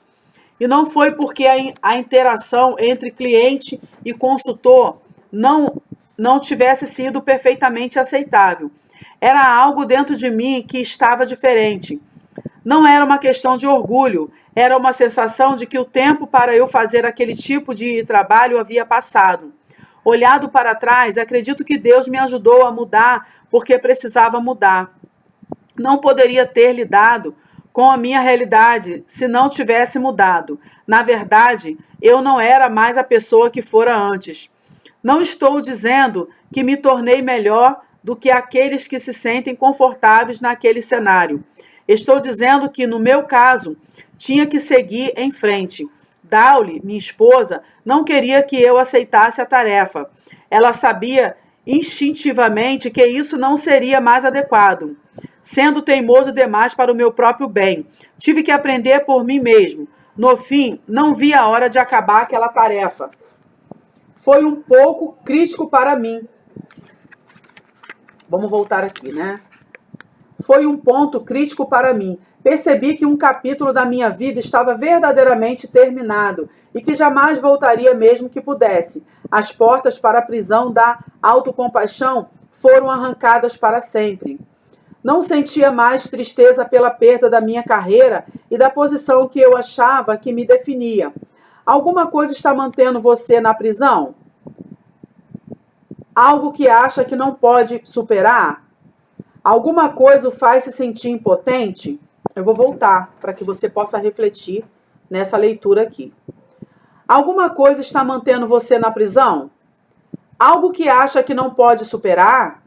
E não foi porque a interação entre cliente e consultor não tivesse sido perfeitamente aceitável. Era algo dentro de mim que estava diferente. Não era uma questão de orgulho, era uma sensação de que o tempo para eu fazer aquele tipo de trabalho havia passado. Olhado para trás, acredito que Deus me ajudou a mudar porque precisava mudar. Não poderia ter lidado com a minha realidade se não tivesse mudado. Na verdade, eu não era mais a pessoa que fora antes. Não estou dizendo que me tornei melhor do que aqueles que se sentem confortáveis naquele cenário. Estou dizendo que, no meu caso, tinha que seguir em frente. Dauli, minha esposa, não queria que eu aceitasse a tarefa. Ela sabia instintivamente que isso não seria mais adequado, sendo teimoso demais para o meu próprio bem. Tive que aprender por mim mesmo. No fim, não vi a hora de acabar aquela tarefa. Foi um pouco crítico para mim. Vamos voltar aqui, né? Foi um ponto crítico para mim. Percebi que um capítulo da minha vida estava verdadeiramente terminado e que jamais voltaria mesmo que pudesse. As portas para a prisão da autocompaixão foram arrancadas para sempre. Não sentia mais tristeza pela perda da minha carreira e da posição que eu achava que me definia. Alguma coisa está mantendo você na prisão? Algo que acha que não pode superar? Alguma coisa o faz se sentir impotente? Eu vou voltar para que você possa refletir nessa leitura aqui. Alguma coisa está mantendo você na prisão? Algo que acha que não pode superar?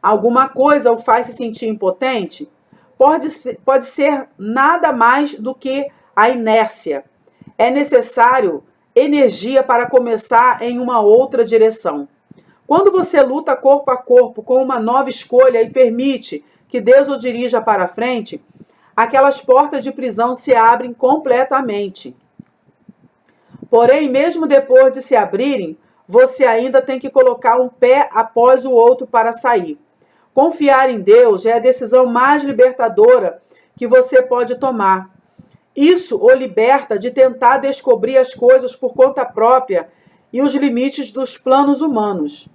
Alguma coisa o faz se sentir impotente? Pode ser nada mais do que a inércia. É necessário energia para começar em uma outra direção. Quando você luta corpo a corpo com uma nova escolha e permite que Deus o dirija para frente, aquelas portas de prisão se abrem completamente. Porém, mesmo depois de se abrirem, você ainda tem que colocar um pé após o outro para sair. Confiar em Deus é a decisão mais libertadora que você pode tomar. Isso o liberta de tentar descobrir as coisas por conta própria e os limites dos planos humanos.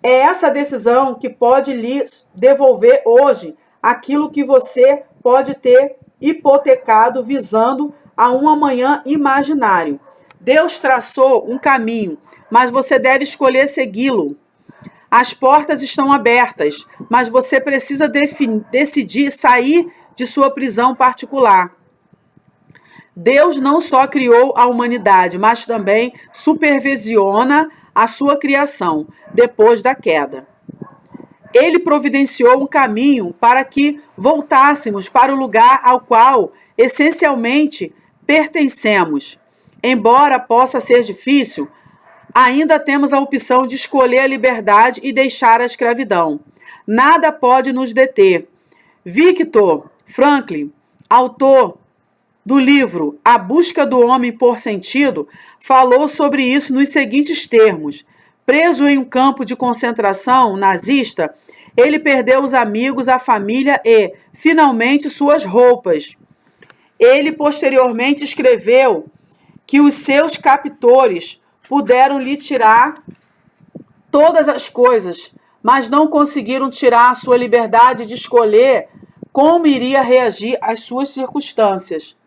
É essa decisão que pode lhe devolver hoje aquilo que você pode ter hipotecado visando a um amanhã imaginário. Deus traçou um caminho, mas você deve escolher segui-lo. As portas estão abertas, mas você precisa decidir sair de sua prisão particular. Deus não só criou a humanidade, mas também supervisiona a sua criação depois da queda. Ele providenciou um caminho para que voltássemos para o lugar ao qual, essencialmente, pertencemos. Embora possa ser difícil, ainda temos a opção de escolher a liberdade e deixar a escravidão. Nada pode nos deter. Viktor Frankl, autor do livro A Busca do Homem por Sentido, falou sobre isso nos seguintes termos. Preso em um campo de concentração nazista, ele perdeu os amigos, a família e, finalmente, suas roupas. Ele posteriormente escreveu que os seus captores puderam lhe tirar todas as coisas, mas não conseguiram tirar a sua liberdade de escolher como iria reagir às suas circunstâncias.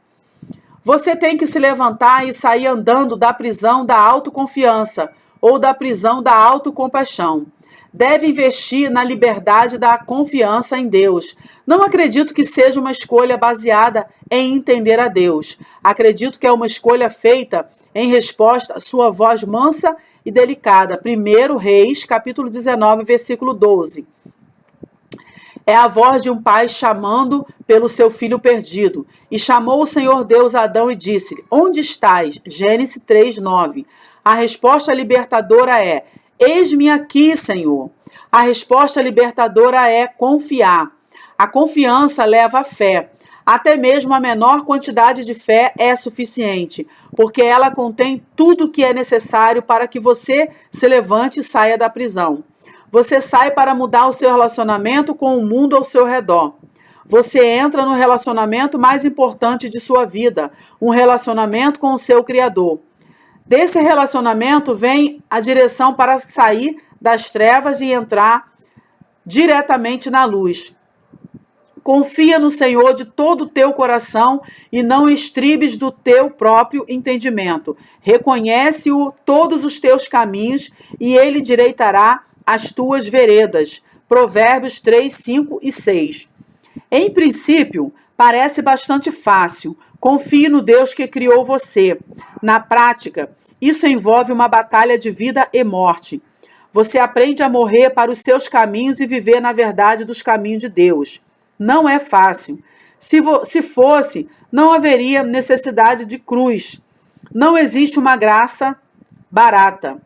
Você tem que se levantar e sair andando da prisão da autoconfiança ou da prisão da autocompaixão. Deve investir na liberdade da confiança em Deus. Não acredito que seja uma escolha baseada em entender a Deus. Acredito que é uma escolha feita em resposta à sua voz mansa e delicada. 1 Reis, capítulo 19, versículo 12. É a voz de um pai chamando pelo seu filho perdido. E chamou o Senhor Deus a Adão e disse-lhe, onde estás? Gênesis 3, 9. A resposta libertadora é, eis-me aqui, Senhor. A resposta libertadora é confiar. A confiança leva à fé. Até mesmo a menor quantidade de fé é suficiente, porque ela contém tudo o que é necessário para que você se levante e saia da prisão. Você sai para mudar o seu relacionamento com o mundo ao seu redor. Você entra no relacionamento mais importante de sua vida, um relacionamento com o seu Criador. Desse relacionamento vem a direção para sair das trevas e entrar diretamente na luz. Confia no Senhor de todo o teu coração e não estribes do teu próprio entendimento. Reconhece-o todos os teus caminhos e ele direitará as tuas veredas. Provérbios 3, 5 e 6. Em princípio, parece bastante fácil. Confie no Deus que criou você. Na prática, isso envolve uma batalha de vida e morte. Você aprende a morrer para os seus caminhos e viver na verdade dos caminhos de Deus. Não é fácil. Se fosse, não haveria necessidade de cruz. Não existe uma graça barata.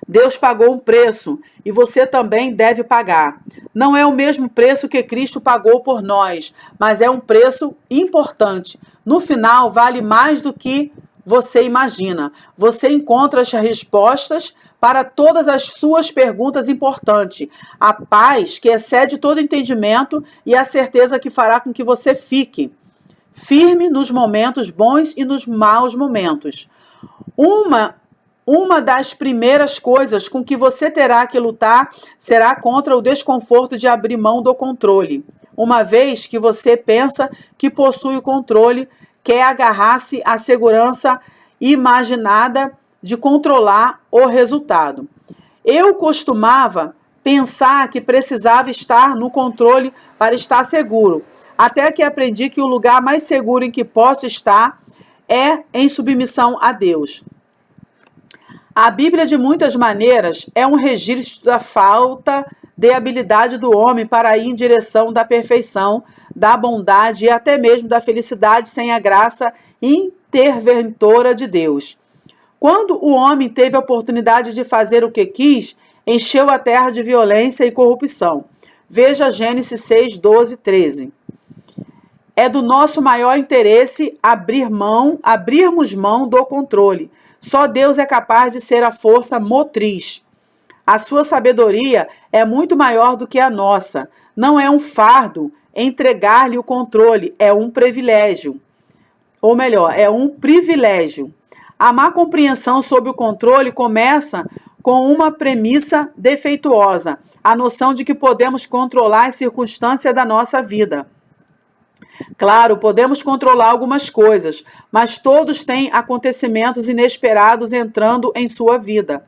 Deus pagou um preço e você também deve pagar. Não é o mesmo preço que Cristo pagou por nós, mas é um preço importante. No final, vale mais do que você imagina. Você encontra as respostas para todas as suas perguntas importantes. A paz que excede todo entendimento e a certeza que fará com que você fique firme nos momentos bons e nos maus momentos. Uma das primeiras coisas com que você terá que lutar será contra o desconforto de abrir mão do controle. Uma vez que você pensa que possui o controle, quer agarrar-se à segurança imaginada de controlar o resultado. Eu costumava pensar que precisava estar no controle para estar seguro, até que aprendi que o lugar mais seguro em que posso estar é em submissão a Deus. A Bíblia, de muitas maneiras, é um registro da falta de habilidade do homem para ir em direção da perfeição, da bondade e até mesmo da felicidade sem a graça interventora de Deus. Quando o homem teve a oportunidade de fazer o que quis, encheu a terra de violência e corrupção. Veja Gênesis 6, 12, 13. É do nosso maior interesse abrirmos mão do controle. Só Deus é capaz de ser a força motriz. A sua sabedoria é muito maior do que a nossa. Não é um fardo entregar-lhe o controle, é um privilégio. Ou melhor, é um privilégio. A má compreensão sobre o controle começa com uma premissa defeituosa, a noção de que podemos controlar as circunstâncias da nossa vida. Claro, podemos controlar algumas coisas, mas todos têm acontecimentos inesperados entrando em sua vida.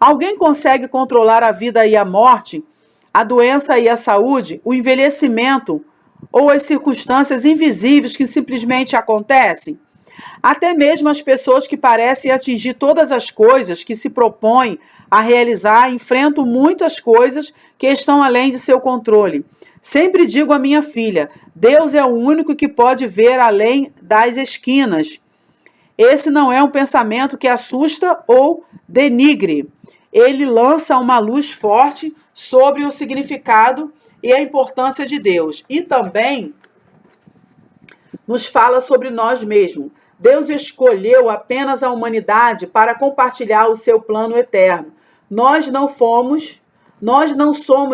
Alguém consegue controlar a vida e a morte, a doença e a saúde, o envelhecimento ou as circunstâncias invisíveis que simplesmente acontecem? Até mesmo as pessoas que parecem atingir todas as coisas que se propõem a realizar enfrentam muitas coisas que estão além de seu controle. Sempre digo à minha filha: Deus é o único que pode ver além das esquinas. Esse não é um pensamento que assusta ou denigre. Ele lança uma luz forte sobre o significado e a importância de Deus. E também nos fala sobre nós mesmos. Deus escolheu apenas a humanidade para compartilhar o seu plano eterno. Nós não somos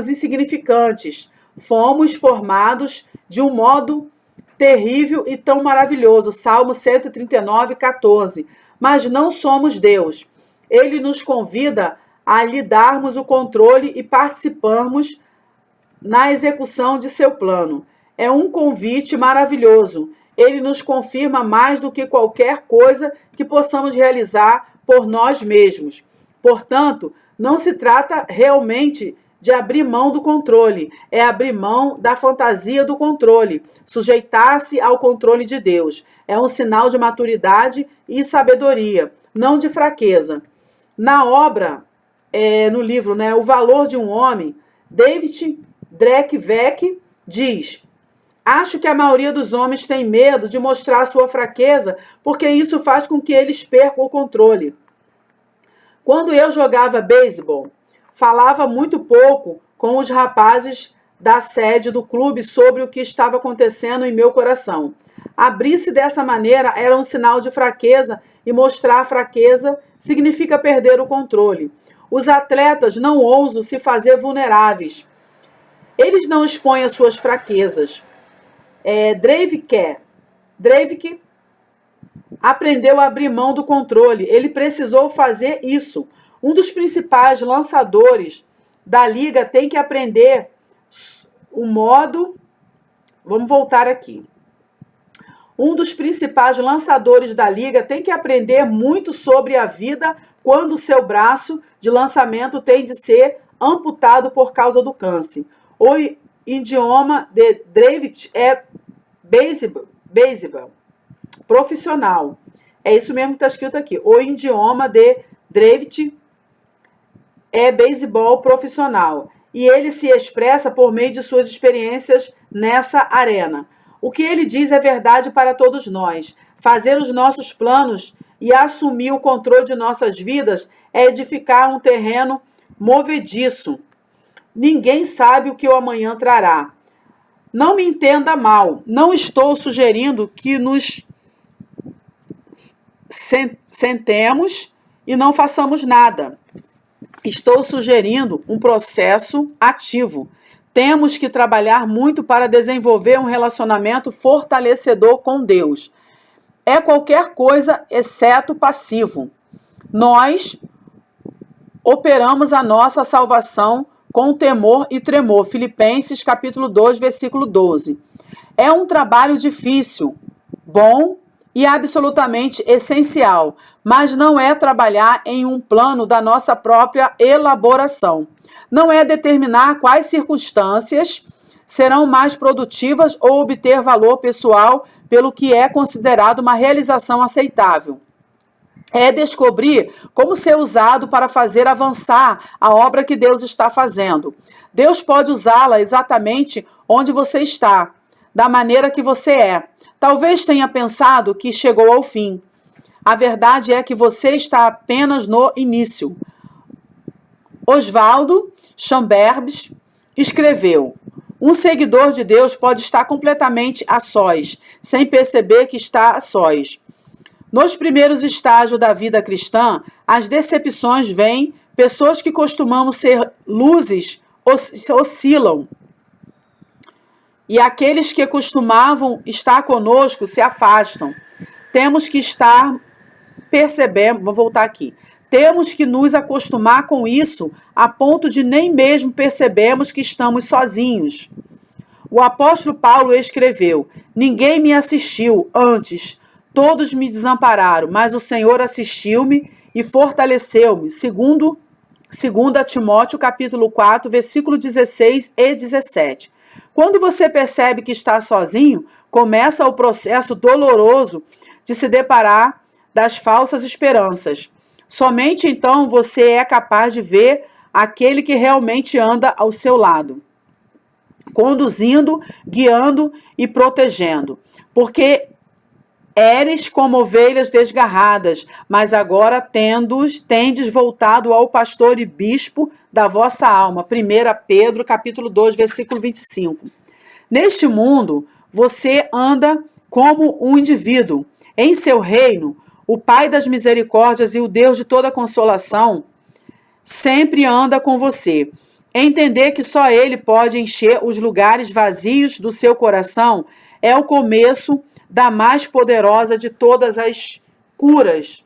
insignificantes. Fomos formados de um modo terrível e tão maravilhoso. Salmo 139, 14. Mas não somos Deus. Ele nos convida a lhe darmos o controle e participarmos na execução de seu plano. É um convite maravilhoso. Ele nos confirma mais do que qualquer coisa que possamos realizar por nós mesmos. Portanto, não se trata realmente de abrir mão do controle, é abrir mão da fantasia do controle, sujeitar-se ao controle de Deus. É um sinal de maturidade e sabedoria, não de fraqueza. Na obra, no livro, O Valor de um Homem, David Dreckveck diz: acho que a maioria dos homens tem medo de mostrar sua fraqueza, porque isso faz com que eles percam o controle. Quando eu jogava beisebol, falava muito pouco com os rapazes da sede do clube sobre o que estava acontecendo em meu coração. Abrir-se dessa maneira era um sinal de fraqueza, e mostrar fraqueza significa perder o controle. Os atletas não ousam se fazer vulneráveis. Eles não expõem as suas fraquezas. Dreivik aprendeu a abrir mão do controle. Ele precisou fazer isso. Um dos principais lançadores da liga tem que aprender o modo... Vamos voltar aqui. Um dos principais lançadores da liga tem que aprender muito sobre a vida quando seu braço de lançamento tem de ser amputado por causa do câncer. O idioma de David é beisebol profissional. É isso mesmo que está escrito aqui. O idioma de David é beisebol profissional. E ele se expressa por meio de suas experiências nessa arena. O que ele diz é verdade para todos nós. Fazer os nossos planos e assumir o controle de nossas vidas é edificar um terreno movediço. Ninguém sabe o que o amanhã trará. Não me entenda mal. Não estou sugerindo que nos sentemos e não façamos nada. Estou sugerindo um processo ativo. Temos que trabalhar muito para desenvolver um relacionamento fortalecedor com Deus. É qualquer coisa exceto passivo. Nós operamos a nossa salvação com temor e tremor. Filipenses capítulo 2, versículo 12. É um trabalho difícil, bom e absolutamente essencial, mas não é trabalhar em um plano da nossa própria elaboração. Não é determinar quais circunstâncias serão mais produtivas ou obter valor pessoal pelo que é considerado uma realização aceitável. É descobrir como ser usado para fazer avançar a obra que Deus está fazendo. Deus pode usá-la exatamente onde você está, da maneira que você é. Talvez tenha pensado que chegou ao fim. A verdade é que você está apenas no início. Oswaldo Chamberbes escreveu: um seguidor de Deus pode estar completamente a sós, sem perceber que está a sós. Nos primeiros estágios da vida cristã, as decepções vêm, pessoas que costumamos ser luzes oscilam. E aqueles que costumavam estar conosco se afastam. Temos que estar percebendo, vou voltar aqui. Temos que nos acostumar com isso a ponto de nem mesmo percebemos que estamos sozinhos. O apóstolo Paulo escreveu: ninguém me assistiu antes, todos me desampararam, mas o Senhor assistiu-me e fortaleceu-me, segundo 2 Timóteo capítulo 4, versículo 16 e 17. Quando você percebe que está sozinho, começa o processo doloroso de se deparar das falsas esperanças. Somente então você é capaz de ver aquele que realmente anda ao seu lado, conduzindo, guiando e protegendo. Porque eres como ovelhas desgarradas, mas agora tendes voltado ao pastor e bispo da vossa alma. 1 Pedro, capítulo 2, versículo 25. Neste mundo, você anda como um indivíduo. Em seu reino, o Pai das misericórdias e o Deus de toda consolação sempre anda com você. Entender que só Ele pode encher os lugares vazios do seu coração é o começo da mais poderosa de todas as curas.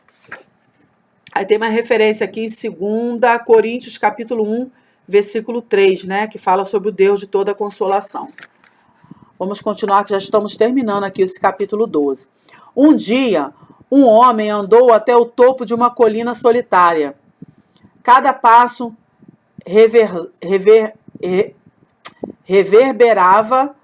Aí tem uma referência aqui em 2 Coríntios capítulo 1, versículo 3, né, que fala sobre o Deus de toda consolação. Vamos continuar, que já estamos terminando aqui esse capítulo 12. Um dia, um homem andou até o topo de uma colina solitária. Cada passo reverberava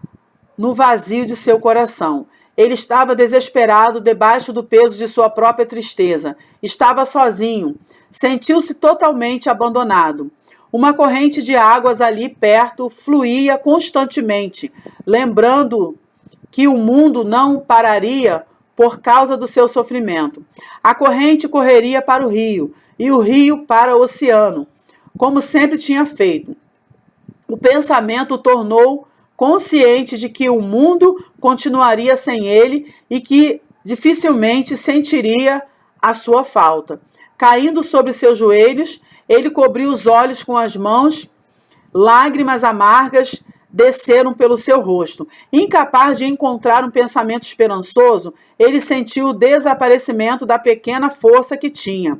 no vazio de seu coração. Ele estava desesperado debaixo do peso de sua própria tristeza. Estava sozinho. Sentiu-se totalmente abandonado. Uma corrente de águas ali perto fluía constantemente, lembrando que o mundo não pararia por causa do seu sofrimento. A corrente correria para o rio e o rio para o oceano, como sempre tinha feito. O pensamento o tornou consciente de que o mundo continuaria sem ele e que dificilmente sentiria a sua falta. Caindo sobre seus joelhos, ele cobriu os olhos com as mãos, lágrimas amargas desceram pelo seu rosto. Incapaz de encontrar um pensamento esperançoso, ele sentiu o desaparecimento da pequena força que tinha.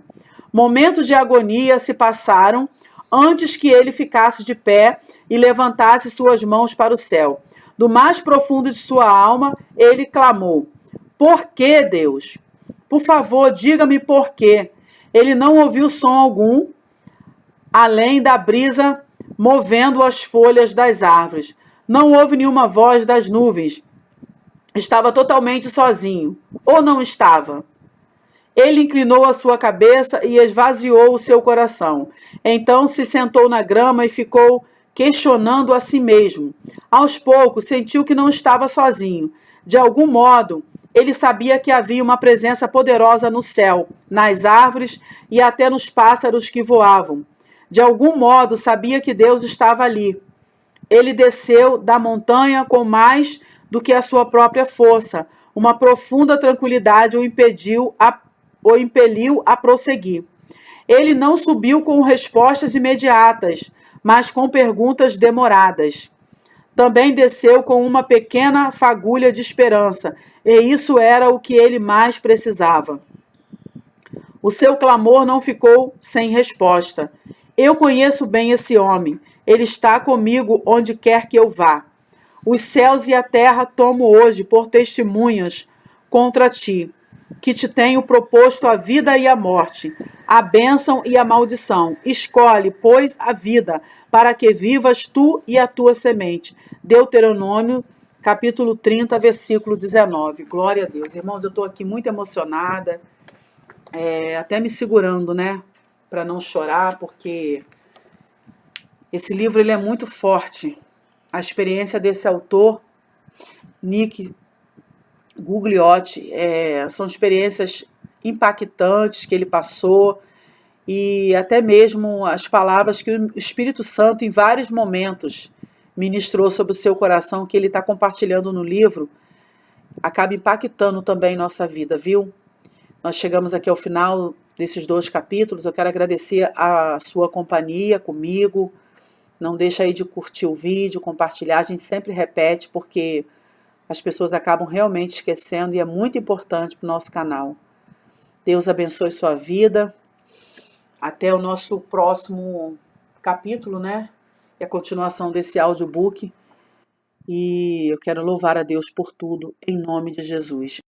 Momentos de agonia se passaram antes que ele ficasse de pé e levantasse suas mãos para o céu. Do mais profundo de sua alma, ele clamou: "Por que, Deus? Por favor, diga-me por quê." Ele não ouviu som algum, além da brisa movendo as folhas das árvores. Não houve nenhuma voz das nuvens. Estava totalmente sozinho. Ou não estava? Ele inclinou a sua cabeça e esvaziou o seu coração. Então se sentou na grama e ficou questionando a si mesmo. Aos poucos, sentiu que não estava sozinho. De algum modo, ele sabia que havia uma presença poderosa no céu, nas árvores e até nos pássaros que voavam. De algum modo, sabia que Deus estava ali. Ele desceu da montanha com mais do que a sua própria força. Uma profunda tranquilidade o impeliu a prosseguir. Ele não subiu com respostas imediatas, mas com perguntas demoradas. Também desceu com uma pequena fagulha de esperança, e isso era o que ele mais precisava. O seu clamor não ficou sem resposta. Eu conheço bem esse homem. Ele está comigo onde quer que eu vá. Os céus e a terra tomo hoje por testemunhas contra ti, que te tenho proposto a vida e a morte, a bênção e a maldição. Escolhe, pois, a vida, para que vivas tu e a tua semente. Deuteronômio, capítulo 30, versículo 19. Glória a Deus. Irmãos, eu estou aqui muito emocionada, até me segurando, né, para não chorar, porque esse livro ele é muito forte. A experiência desse autor, Nick Gugliotti, são experiências impactantes que ele passou, e até mesmo as palavras que o Espírito Santo em vários momentos ministrou sobre o seu coração, que ele está compartilhando no livro, acaba impactando também nossa vida, viu? Nós chegamos aqui ao final desses 2 capítulos. Eu quero agradecer a sua companhia comigo. Não deixa aí de curtir o vídeo, compartilhar. A gente sempre repete porque as pessoas acabam realmente esquecendo e é muito importante para o nosso canal. Deus abençoe sua vida. Até o nosso próximo capítulo, né? E a continuação desse audiobook. E eu quero louvar a Deus por tudo, em nome de Jesus.